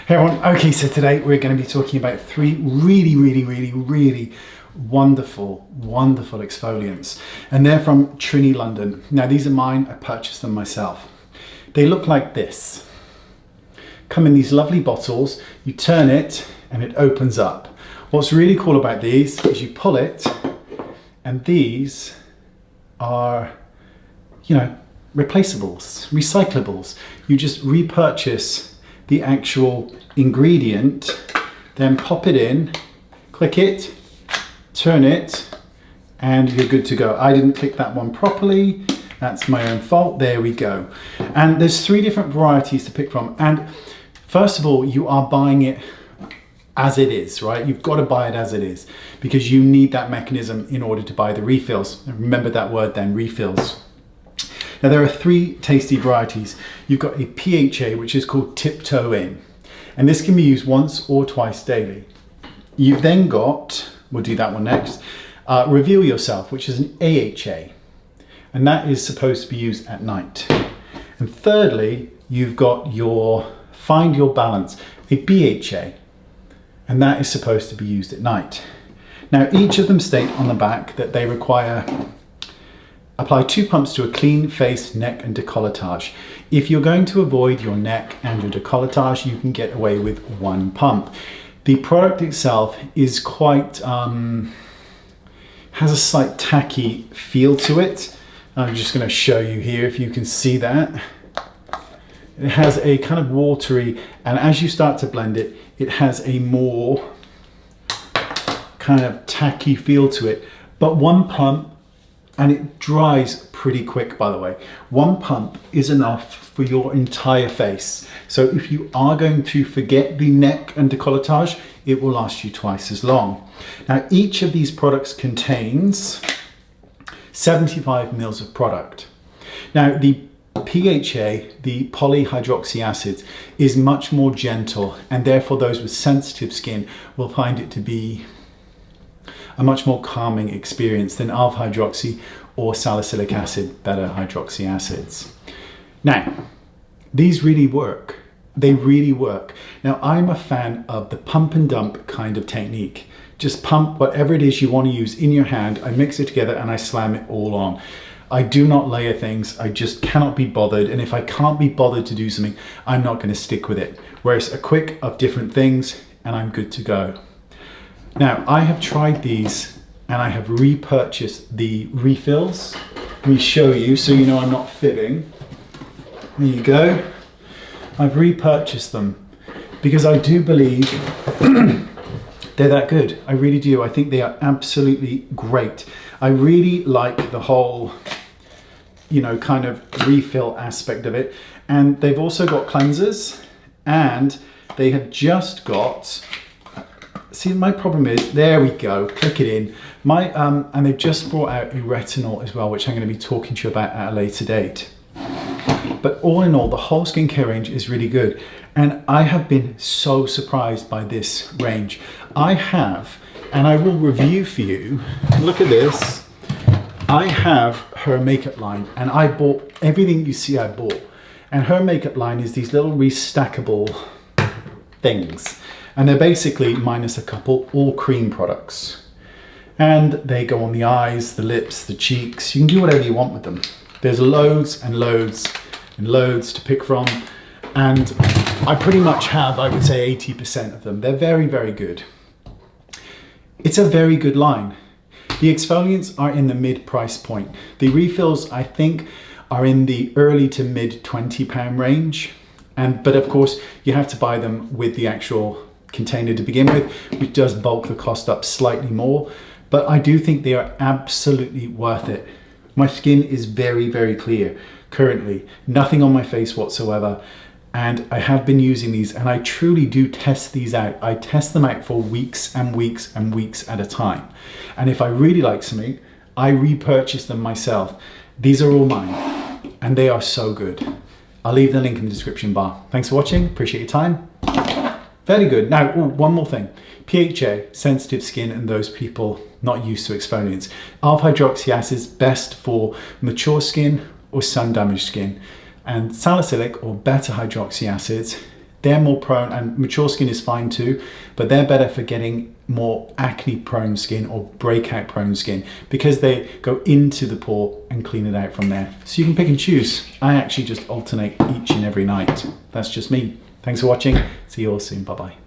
Hey everyone, okay, so today we're going to be talking about three really wonderful exfoliants, and they're from Trini London. Now these are mine, I purchased them myself. They look like this. Come in these lovely bottles, you turn it and it opens up. What's really cool about these is you pull it and these are, replaceables, recyclables. You just repurchase the actual ingredient, then pop it in, click it, turn it, and you're good to go. I didn't click that one properly. That's my own fault. There we go. And there's three different varieties to pick from. And first of all, you are buying it as it is, right? You've got to buy it as it is because you need that mechanism in order to buy the refills. Remember that word then, refills. Now there are three tasty varieties. You've got a PHA, which is called Tiptoe In, and this can be used once or twice daily. You've then got, we'll do that one next, Reveal Yourself, which is an AHA, and that is supposed to be used at night. And thirdly, you've got your Find Your Balance, a BHA, and that is supposed to be used at night. Now each of them state on the back that they require apply 2 pumps to a clean face, neck and décolletage. If you're going to avoid your neck and your décolletage, you can get away with 1 pump. The product itself is quite, has a slight tacky feel to it. I'm just going to show you here if you can see that. It has a kind of watery, and as you start to blend it, it has a more kind of tacky feel to it. But 1 pump, and it dries pretty quick, by the way. 1 pump is enough for your entire face. So if you are going to forget the neck and décolletage, it will last you twice as long. Now, each of these products contains 75 mils of product. Now, the PHA, the polyhydroxy acid, is much more gentle, and therefore those with sensitive skin will find it to be a much more calming experience than alpha hydroxy or salicylic acid, beta hydroxy acids. Now, these really work. They really work. Now, I'm a fan of the pump and dump kind of technique. Just pump whatever it is you want to use in your hand, I mix it together and I slam it all on. I do not layer things, I just cannot be bothered, and if I can't be bothered to do something, I'm not going to stick with it. Whereas a quick of different things and I'm good to go. Now, I have tried these and I have repurchased the refills. Let me show you so you know I'm not fibbing. There you go. I've repurchased them because I do believe they're that good. I really do. I think they are absolutely great. I really like the whole, kind of refill aspect of it. And they've also got cleansers, and they have just got, see, my problem is, there we go, click it in. And they've just brought out a retinol as well, which I'm going to be talking to you about at a later date. But all in all, the whole skincare range is really good. And I have been so surprised by this range. I have, and I will review for you, look at this. I have her makeup line, and I bought everything you see I bought. And her makeup line is these little restackable things. And they're basically, minus a couple, all cream products. And they go on the eyes, the lips, the cheeks. You can do whatever you want with them. There's loads and loads and loads to pick from. And I pretty much have, I would say, 80% of them. They're very good. It's a very good line. The exfoliants are in the mid price point. The refills, I think, are in the early to mid £20 range. But of course, you have to buy them with the actual container to begin with, which does bulk the cost up slightly more. But I do think they are absolutely worth it. My skin is very clear currently. Nothing on my face whatsoever. And I have been using these, and I truly do test these out. I test them out for weeks and weeks and weeks at a time. And if I really like something, I repurchase them myself. These are all mine, and they are so good. I'll leave the link in the description bar. Thanks for watching, appreciate your time. Very good. Now, one more thing. PHA, sensitive skin, and those people not used to exfoliants. Alpha hydroxy acid is best for mature skin or sun damaged skin. And salicylic or beta hydroxy acids, they're more prone, and mature skin is fine too, but they're better for getting more acne prone skin or breakout prone skin because they go into the pore and clean it out from there. So you can pick and choose. I actually just alternate each and every night. That's just me. Thanks for watching. See you all soon. Bye bye.